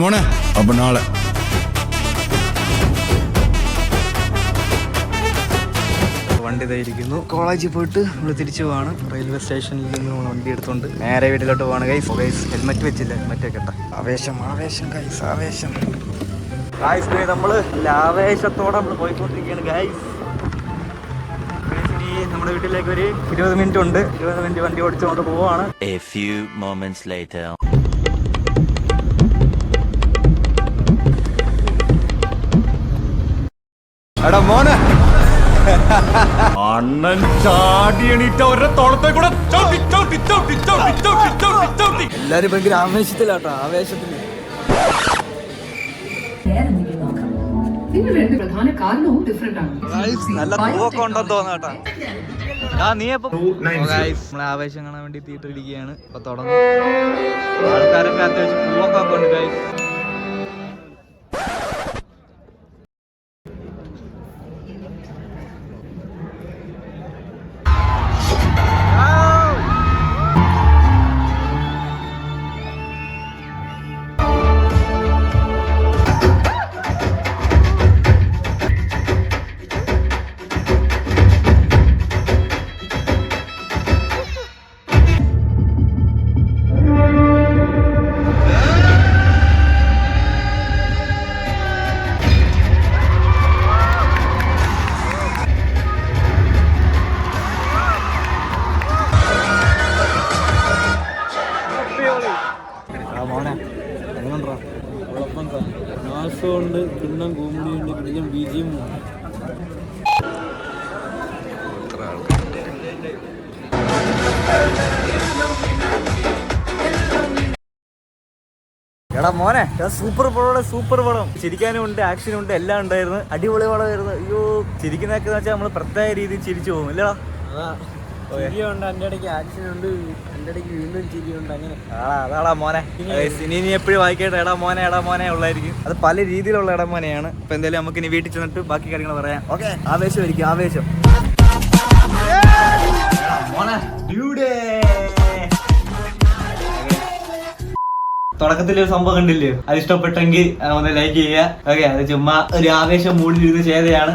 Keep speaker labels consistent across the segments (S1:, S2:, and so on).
S1: മോനെ അപ്പൊ നാളെ
S2: വണ്ടി ഇതായിരിക്കുന്നു. കോളേജിൽ പോയിട്ട് നമ്മൾ തിരിച്ചു പോവാണ്. റെയിൽവേ സ്റ്റേഷനിൽ നിന്ന് നമ്മൾ വണ്ടി എടുത്തുകൊണ്ട് നേരെ വീട്ടിലോട്ട് പോവാണ്. ഗൈസ് ഹെൽമെറ്റ് വെച്ചില്ല, ഹെൽമെറ്റ് വെക്കട്ടെ. ആവേശം ആവേശം ഗൈസ് ആവേശം. ഗൈസ് നമ്മള് ആവേശത്തോടെ നമ്മൾ പോയിക്കൊണ്ടിരിക്കുകയാണ് ഗൈസ്. ഇനി നമ്മുടെ വീട്ടിലേക്ക് ഒരു 20 മിനിറ്റ് ഉണ്ട്. 20 മിനിറ്റ് വണ്ടി ഓടിച്ചുകൊണ്ട് പോവാണ്.
S3: A few moments later.
S1: എടാ മോനെ
S4: അണ്ണൻ ചാടി എണീറ്റ ഒരേ തോളത്തെ കൂടെ ചവിട്ടി ചവിട്ടി ചവിട്ടി ചവിട്ടി ചവിട്ടി ചവിട്ടി ചവിട്ടി.
S2: എല്ലാരും ഭയങ്കര ആവേശത്തിലാട്ടോ, ആവേശത്തില്.
S5: പ്രധാന കാരണവും ഡിഫറെന്റ് ആണ്.
S2: നല്ല പൂവൊക്കെ ഉണ്ടെന്ന് തോന്നാട്ടാ. നമ്മളെ ആവേശം കാണാൻ വേണ്ടി തിയേറ്റർ ഇരിക്കുകയാണ്. ഇപ്പൊ തുടങ്ങും. ആൾക്കാരൊക്കെ അത്യാവശ്യം പൂവൊക്കെ ഉണ്ട് ഗൈസ്.
S6: മാസമുണ്ട്, കിണ്ണം കോമഡിയുണ്ട്, കിണ്ണം ബീജിയും.
S2: എടാ മോനെ, സൂപ്പർ പടം, സൂപ്പർ പടം. ചിരിക്കാനും ഉണ്ട്, ആക്ഷനും ഉണ്ട്, എല്ലാം ഉണ്ടായിരുന്നു. അടിപൊളി പടമായിരുന്നു. അയ്യോ, ചിരിക്കുന്നതൊക്കെ വെച്ചാൽ നമ്മൾ പ്രത്യേക രീതിയിൽ ചിരിച്ചു പോകും ഇല്ലടാ.
S6: ചിരിയുണ്ട്, എൻ്റെ ഇടയ്ക്ക് ആക്ഷൻ ഉണ്ട്, എൻ്റെ ഇടയ്ക്ക് വീണ്ടും ചിരിയുണ്ട്. അങ്ങനെ
S2: അതാടാ മോനെ. ഇനി എപ്പോഴും വായിക്കേണ്ട എടാ മോനെ ഉള്ളായിരിക്കും. അത് പല രീതിയിലുള്ള ഇട മോനെയാണ്. അപ്പൊ എന്തായാലും നമുക്ക് ഇനി വീട്ടിൽ ചെന്നിട്ട് ബാക്കി കാര്യങ്ങൾ പറയാം. ഓക്കെ, ആവേശമായിരിക്കും ആവേശം. തുടക്കത്തിൽ ഒരു സംഭവം കണ്ടില്ലേ, അത് ഇഷ്ടപ്പെട്ടെങ്കിൽ ഒന്ന് ലൈക്ക് ചെയ്യുക. ഓക്കെ, അത് ചുമ്മാ ഒരു ആവേശം മൂടിയിരുന്ന് ചെയ്തതാണ്.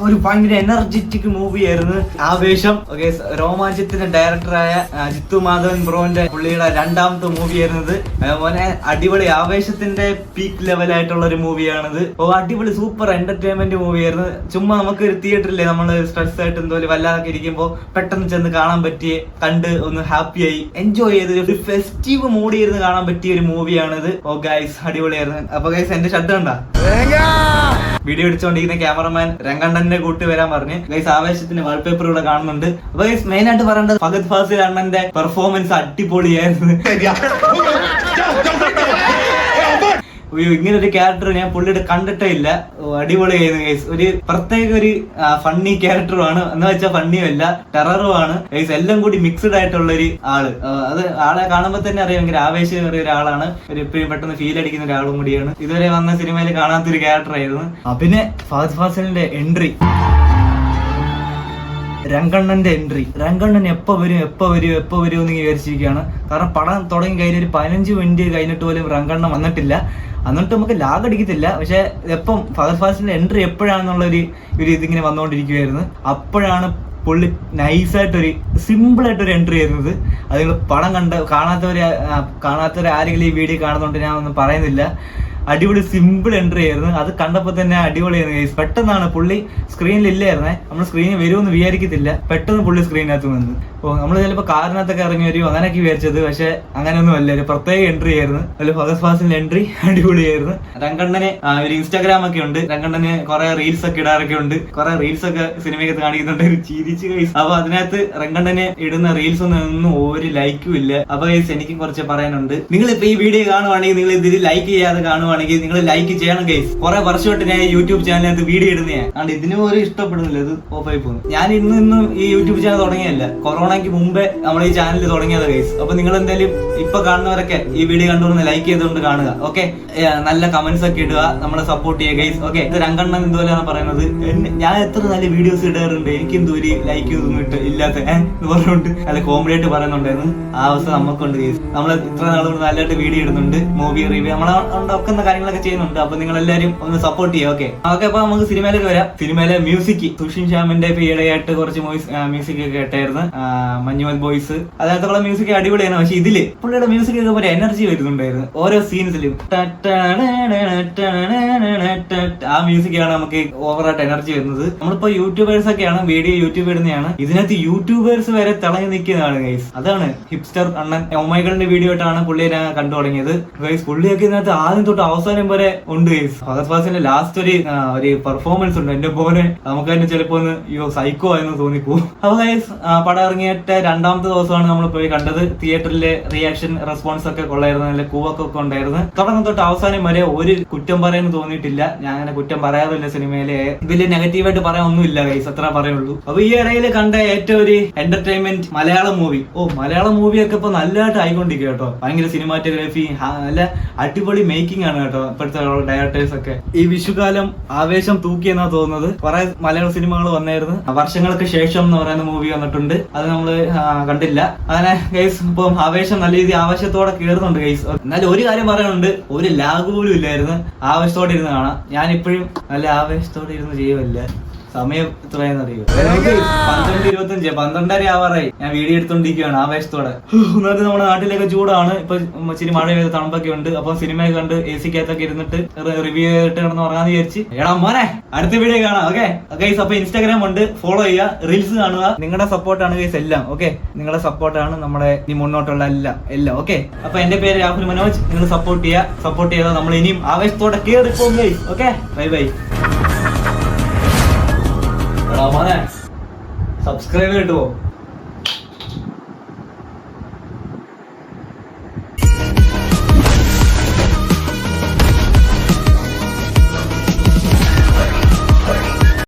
S2: ഒരു ഭയങ്കര എനർജറ്റിക് മൂവി ആയിരുന്നു ആവേശം. ഓക്കെ, രോമാഞ്ചത്തിന്റെ ഡയറക്ടറായ ജിത്തു മാധവൻ ബ്രോന്റെ പുള്ളിയുടെ രണ്ടാമത്തെ മൂവി ആയിരുന്നത്. അതുപോലെ അടിപൊളി ആവേശത്തിന്റെ പീക്ക് ലെവലായിട്ടുള്ള ഒരു മൂവിയാണിത്. അടിപൊളി സൂപ്പർ എന്റർടൈൻമെന്റ് മൂവിയായിരുന്നു. ചുമ്മാ നമുക്ക് ഒരു തിയേറ്ററിലെ നമ്മള് സ്ട്രെസ് ആയിട്ട് എന്തോ വല്ലാതെ ഇരിക്കുമ്പോ പെട്ടെന്ന് ചെന്ന് കാണാൻ പറ്റിയ, കണ്ട് ഒന്ന് ഹാപ്പിയായി എൻജോയ് ചെയ്ത് ഒരു ഫെസ്റ്റീവ് മൂഡിയിരുന്ന് കാണാൻ പറ്റിയ ഒരു മൂവിയാണിത്. ഗൈസ് അടിപൊളിയായിരുന്നു. അപ്പൊ ഗൈസ് എന്റെ ഷർട്ട് കണ്ടാ വീഡിയോ അടിച്ചുകൊണ്ടിരിക്കുന്ന ക്യാമറമാൻ രംഗണ്ണന്റെ കൂട്ടി വരാൻ പറഞ്ഞു. ഗൈസ് ആവേശത്തിന്റെ വാൾപേപ്പർ ഇവിടെ കാണുന്നുണ്ട്. അപ്പൊ ഗൈസ് മെയിൻ ആയിട്ട് പറയേണ്ടത് ഫഹദ് ഫാസിൽ അണ്ണന്റെ പെർഫോമൻസ് അടിപൊളിയായിരുന്നു. ഇങ്ങനെ ഒരു ക്യാരക്ടർ ഞാൻ പുള്ളിയുടെ കണ്ടിട്ടേ ഇല്ല. അടിപൊളിയായിരുന്നു ഗൈസ്. ഒരു പ്രത്യേക ഒരു ഫണ്ണി ക്യാരക്ടറുമാണ്, എന്ന് വെച്ചാൽ ഫണ്ണിയും അല്ല, ടെററുമാണ് ഗൈസ്. എല്ലാം കൂടി മിക്സ്ഡ് ആയിട്ടുള്ള ഒരു ആള്. അത് ആളെ കാണുമ്പോൾ തന്നെ അറിയാം ഭയങ്കര ആവേശമേറിയ ഒരാളാണ്. ഒരു എപ്പോഴും പെട്ടെന്ന് ഫീൽ അടിക്കുന്ന ഒരാളും കൂടിയാണ്. ഇതുവരെ വന്ന സിനിമയിൽ കാണാത്തൊരു ക്യാരക്ടർ ആയിരുന്നു. പിന്നെ ഫഹദ് ഫാസിലിന്റെ എൻട്രി, രംഗണ്ണന്റെ എൻട്രി. രംഗണ്ണൻ എപ്പോ വരും എന്ന് വിചാരിച്ചിരിക്കുകയാണ്. കാരണം പടം തുടങ്ങി കഴിഞ്ഞ ഒരു 15 മിനിറ്റ് കഴിഞ്ഞിട്ട് പോലും രംഗണ്ണൻ വന്നിട്ടില്ല. എന്നിട്ട് നമുക്ക് ലാഗ് അടിക്കത്തില്ല. പക്ഷെ എപ്പം ഫഹദ് ഫാസിലിന്റെ എൻട്രി എപ്പോഴാണെന്നുള്ള ഒരു ഇതിങ്ങനെ വന്നുകൊണ്ടിരിക്കുകയായിരുന്നു. അപ്പോഴാണ് പുള്ളി നൈസായിട്ടൊരു സിമ്പിളായിട്ടൊരു എൻട്രി ആയിരുന്നത്. അത് നിങ്ങൾ പടം കാണാത്തവരെ ആരെങ്കിലും ഈ വീഡിയോ കാണുന്നുണ്ട്, ഞാൻ ഒന്നും പറയുന്നില്ല. അടിപൊളി സിമ്പിൾ എൻട്രി ആയിരുന്നു. അത് കണ്ടപ്പോൾ തന്നെ അടിപൊളിയായിരുന്നു. പെട്ടെന്നാണ് പുള്ളി സ്ക്രീനിൽ ഇല്ലായിരുന്നേ. നമ്മൾ സ്ക്രീനിൽ വരുമെന്ന് വിചാരിക്കത്തില്ല, പെട്ടെന്ന് പുള്ളി സ്ക്രീനകത്ത് നിന്ന്. അപ്പോൾ നമ്മൾ ചിലപ്പോൾ കാറിനകത്തൊക്കെ ഇറങ്ങി വരുമോ അങ്ങനെയൊക്കെ വിചാരിച്ചത്. പക്ഷെ അങ്ങനെയൊന്നും അല്ല, ഒരു പ്രത്യേക എൻട്രി ആയിരുന്നു. അതിൽ ഫഹദ് ഫാസിലിന്റെ എൻട്രി അടിപൊളിയായിരുന്നു. രംഗണ്ണന് ഒരു ഇൻസ്റ്റാഗ്രാം ഒക്കെ ഉണ്ട്. രംഗണ്ണന് കുറെ റീൽസ് ഒക്കെ ഇടാറൊക്കെ ഉണ്ട്. കുറെ റീൽസ് ഒക്കെ സിനിമയ്ക്ക് കാണിക്കുന്നുണ്ട്. ചിരിച്ച് ഗൈസ്. അപ്പൊ അതിനകത്ത് രംഗണ്ണന് ഇടുന്ന റീൽസ് ഒന്നും ഒരു ലൈക്കും ഇല്ല. അപ്പൊ ഗൈസ് എനിക്ക് കുറച്ച് പറയാനുണ്ട്. നിങ്ങൾ ഇപ്പൊ ഈ വീഡിയോ കാണുവാണെങ്കിൽ, നിങ്ങൾ ഇതിൽ ലൈക്ക് ചെയ്യാതെ കാണുവാണെങ്കിൽ നിങ്ങൾ ലൈക്ക് ചെയ്യണം ഗൈസ്. കുറെ വർഷമായിട്ട് ഞാൻ യൂട്യൂബ് ചാനലിനകത്ത് വീഡിയോ ഇടുന്നതാണ്. കാരണം ഇതിനും ഒരു ഇഷ്ടപ്പെടുന്നില്ല, ഇത് ഓഫായി പോകുന്നു. ഞാൻ ഇന്നും ഈ യൂട്യൂബ് ചാനൽ തുടങ്ങിയല്ല, കൊറോണ കൊറോണയ്ക്ക് മുമ്പേ നമ്മൾ ഈ ചാനൽ തുടങ്ങിയത് ഗൈസ്. അപ്പൊ നിങ്ങൾ എന്തായാലും ഇപ്പൊ കാണുന്നവരൊക്കെ ഈ വീഡിയോ കണ്ടുകൊണ്ട് ലൈക്ക് ചെയ്തുകൊണ്ട് കാണുക. ഓക്കെ, നല്ല കമന്റ്സ് ഒക്കെ ഇടുക, നമ്മളെ സപ്പോർട്ട് ചെയ്യുക ഗൈസ്. ഓക്കെ, ഇത് രംഗണ്ണൻ ഇതുപോലെയാണ് പറയുന്നത്. ഞാൻ എത്ര നല്ല വീഡിയോസ് ഇടാറുണ്ട്, എനിക്കെന്തോ ഒരു ലൈക്ക് ഇല്ലാത്ത എന്ന് പറഞ്ഞുകൊണ്ട് നല്ല കോമഡി ആയിട്ട് പറയുന്നുണ്ടായിരുന്നു. ആ അവസ്ഥ നമുക്കുണ്ട് ഗൈസ്. നമ്മൾ ഇത്ര നാളുകൊണ്ട് നല്ലതായിട്ട് വീഡിയോ ഇടുന്നുണ്ട്, മൂവി റിവ്യൂ നമ്മളെ ഒക്കുന്ന കാര്യങ്ങളൊക്കെ ചെയ്യുന്നുണ്ട്. അപ്പൊ നിങ്ങൾ എല്ലാവരും ഒന്ന് സപ്പോർട്ട് ചെയ്യുക. ഓക്കെ, അപ്പൊ നമുക്ക് സിനിമയിലേക്ക് വരാം. സിനിമയിലെ മ്യൂസിക് സുഷിൻ ശ്യാമിന്റെ ഈയിടെയായിട്ട് കുറച്ച് മ്യൂസിക് ഒക്കെ കേട്ടായിരുന്നു. മഞ്ഞുമൽ ബോയ്സ്, അതിനകത്തുള്ള മ്യൂസിക് അടിപൊളിയാണ്. പക്ഷെ ഇതില് പുള്ളിയുടെ മ്യൂസിക് ഒക്കെ ഒരു എനർജി വരുന്നുണ്ടായിരുന്നു ഓരോ സീൻസിലും. ആ മ്യൂസിക്കാണ് നമുക്ക് ഓവറായിട്ട് എനർജി വരുന്നത്. നമ്മളിപ്പോ യൂട്യൂബേഴ്സ് ഒക്കെയാണ് വീഡിയോ യൂട്യൂബ് ഇടുന്നതാണ്, ഇതിനകത്ത് യൂട്യൂബേഴ്സ് വരെ തിളങ്ങി നിൽക്കുന്നതാണ് ഗൈസ്. അതാണ് ഹിപ്സ്റ്റർ അണ്ണൻ ഒമൈകളുടെ വീഡിയോ ആയിട്ടാണ് പുള്ളിയെ ഞാൻ കണ്ടു തുടങ്ങിയത് ഗൈസ്. പുള്ളിയൊക്കെ ഇതിനകത്ത് ആദ്യം തൊട്ട് അവസാനം വരെ ഉണ്ട് ഗൈസ്. ഫഹദ് ഫാസിലിന്റെ ലാസ്റ്റ് ഒരു പെർഫോമൻസ് ഉണ്ട്, എന്റെ പോലെ നമുക്ക് തന്നെ ചിലപ്പോ ഒന്ന് സൈക്കോ ആയെന്ന് തോന്നിപ്പോ. അപ്പൊ ഗൈസ് പടം ഇറങ്ങിയിട്ട് 2ാമത്തെ ദിവസമാണ് നമ്മൾ പോയി കണ്ടത്. തിയേറ്ററിലെ റിയാക്ഷൻ റെസ്പോൺസ് ഒക്കെ കൊള്ളായിരുന്നു, നല്ല കൂവൊക്കെ ഉണ്ടായിരുന്നു. തുടക്കം തൊട്ട് അവസാനം വരെ ഒരു കുറ്റം പറയാൻ തോന്നിയിട്ടില്ല. ഞാൻ അങ്ങനെ കുറ്റം പറയാറില്ല സിനിമയിലെ, വലിയ നെഗറ്റീവായിട്ട് പറയാൻ ഒന്നുമില്ല ഗൈസ്, അത്ര പറയുള്ളൂ. അപ്പൊ ഈ ഇടയിൽ കണ്ട ഏറ്റവും ഒരു എന്റർടൈൻമെന്റ് മലയാളം മൂവി. മലയാളം മൂവിയൊക്കെ ഇപ്പൊ നല്ലതായിട്ട് ആയിക്കൊണ്ടിരിക്കുക കേട്ടോ. ഭയങ്കര സിനിമാറ്റോഗ്രാഫി, നല്ല അടിപൊളി മേക്കിംഗ് ആണ് കേട്ടോ ഇപ്പോഴത്തെ ഡയറക്ടേഴ്സ് ഒക്കെ. ഈ വിഷുകാലം ആവേശം തൂക്കിയെന്നാ തോന്നുന്നത്. കുറെ മലയാള സിനിമകൾ വന്നായിരുന്നു, വർഷങ്ങൾക്ക് ശേഷം എന്ന് പറയുന്ന മൂവി വന്നിട്ടുണ്ട്, അത് നമ്മള് കണ്ടില്ല. അങ്ങനെ ഗൈസ് ഇപ്പം ആവേശം നല്ല രീതിയിൽ ആവേശത്തോടെ കേറുന്നുണ്ട് ഗൈസ്. എന്നാലും ഒരു കാര്യം പറയാനുണ്ട്, ഒരു ലാഗ് പോലും ഇല്ലായിരുന്നു, ആവേശത്തോടെ ഇരുന്ന് കാണാം. ഞാൻ ഇപ്പോഴും നല്ല ആവേശത്തോടെ ഇരുന്ന് ചെയ്യുമല്ല. സമയം എത്രയെന്ന് അറിയോ? 12:25, 12:30 ആവാറായി. ഞാൻ വീഡിയോ എടുത്തോണ്ടിരിക്കുകയാണ് ആവേശത്തോടെ. ഒന്നാമത് നമ്മുടെ നാട്ടിലൊക്കെ ചൂടാണ്, ഇപ്പൊ ഇച്ചിരി മഴ പെയ്ത തണുപ്പൊക്കെ ഉണ്ട്. അപ്പൊ സിനിമയൊക്കെ കണ്ട് AC-ക്കകത്തൊക്കെ ഇരുന്നിട്ട് റിവ്യൂ ചെയ്തിട്ട് കിടന്ന് ഉറങ്ങാന്ന് വിചാരിച്ച്. എടാ മോനെ, അടുത്ത വീഡിയോ കാണാം. ഓക്കെ ഗൈസ്, അപ്പൊ Instagram ഉണ്ട്, ഫോളോ ചെയ്യുക, റീൽസ് കാണുക. നിങ്ങളുടെ സപ്പോർട്ടാണ് ഗൈസ് എല്ലാം. ഓക്കെ, നിങ്ങളുടെ സപ്പോർട്ടാണ് നമ്മുടെ ഈ മുന്നോട്ടുള്ള എല്ലാം. ഓക്കെ, അപ്പൊ എന്റെ പേര് രാഹുൽ മനോജ്. നിങ്ങൾ സപ്പോർട്ട് ചെയ്താൽ നമ്മൾ ഇനിയും ആവേശത്തോടെ കേറിപ്പോകും ഗൈസ്. Okay, bye. സബ്സ്ക്രൈബ് കിട്ടുമോ?